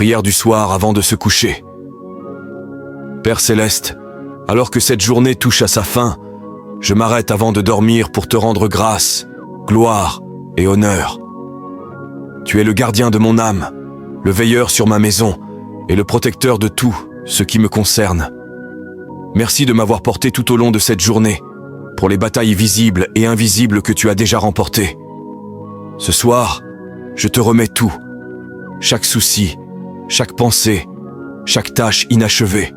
Prière du soir avant de se coucher. Père céleste, alors que cette journée touche à sa fin, je m'arrête avant de dormir pour te rendre grâce, gloire et honneur. Tu es le gardien de mon âme, le veilleur sur ma maison et le protecteur de tout ce qui me concerne. Merci de m'avoir porté tout au long de cette journée, pour les batailles visibles et invisibles que tu as déjà remportées. Ce soir, je te remets tout, chaque souci, chaque pensée, chaque tâche inachevée.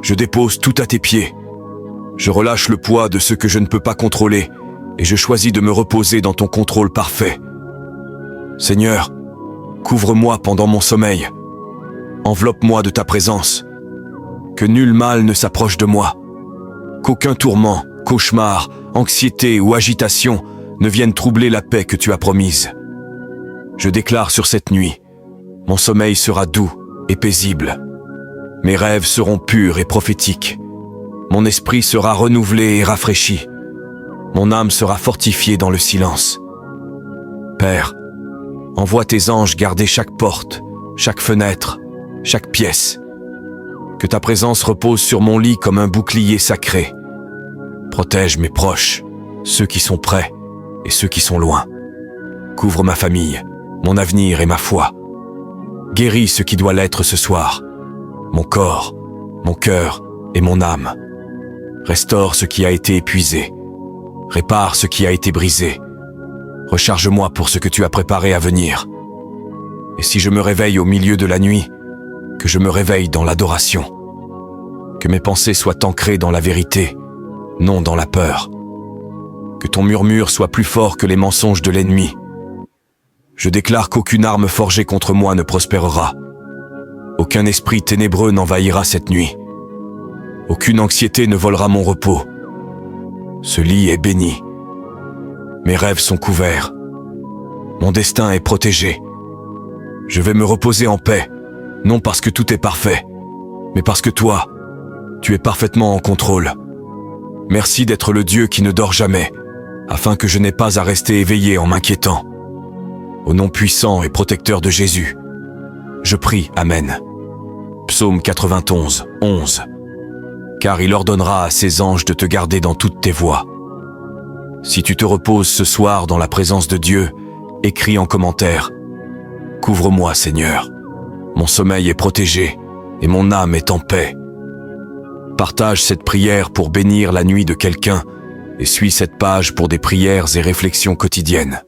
Je dépose tout à tes pieds. Je relâche le poids de ce que je ne peux pas contrôler et je choisis de me reposer dans ton contrôle parfait. Seigneur, couvre-moi pendant mon sommeil. Enveloppe-moi de ta présence. Que nul mal ne s'approche de moi. Qu'aucun tourment, cauchemar, anxiété ou agitation ne viennent troubler la paix que tu as promise. Je déclare sur cette nuit, mon sommeil sera doux et paisible. Mes rêves seront purs et prophétiques. Mon esprit sera renouvelé et rafraîchi. Mon âme sera fortifiée dans le silence. Père, envoie tes anges garder chaque porte, chaque fenêtre, chaque pièce. Que ta présence repose sur mon lit comme un bouclier sacré. Protège mes proches, ceux qui sont près et ceux qui sont loin. Couvre ma famille, mon avenir et ma foi. Guéris ce qui doit l'être ce soir. Mon corps, mon cœur et mon âme. Restaure ce qui a été épuisé. Répare ce qui a été brisé. Recharge-moi pour ce que tu as préparé à venir. Et si je me réveille au milieu de la nuit, que je me réveille dans l'adoration. Que mes pensées soient ancrées dans la vérité, non dans la peur. Que ton murmure soit plus fort que les mensonges de l'ennemi. Je déclare qu'aucune arme forgée contre moi ne prospérera. Aucun esprit ténébreux n'envahira cette nuit. Aucune anxiété ne volera mon repos. Ce lit est béni. Mes rêves sont couverts. Mon destin est protégé. Je vais me reposer en paix, non parce que tout est parfait, mais parce que toi, tu es parfaitement en contrôle. Merci d'être le Dieu qui ne dort jamais, afin que je n'ai pas à rester éveillé en m'inquiétant. Au nom puissant et protecteur de Jésus, je prie, Amen. Psaume 91, 11. Car il ordonnera à ses anges de te garder dans toutes tes voies. Si tu te reposes ce soir dans la présence de Dieu, écris en commentaire « Couvre-moi, Seigneur. Mon sommeil est protégé et mon âme est en paix. » Partage cette prière pour bénir la nuit de quelqu'un et suis cette page pour des prières et réflexions quotidiennes.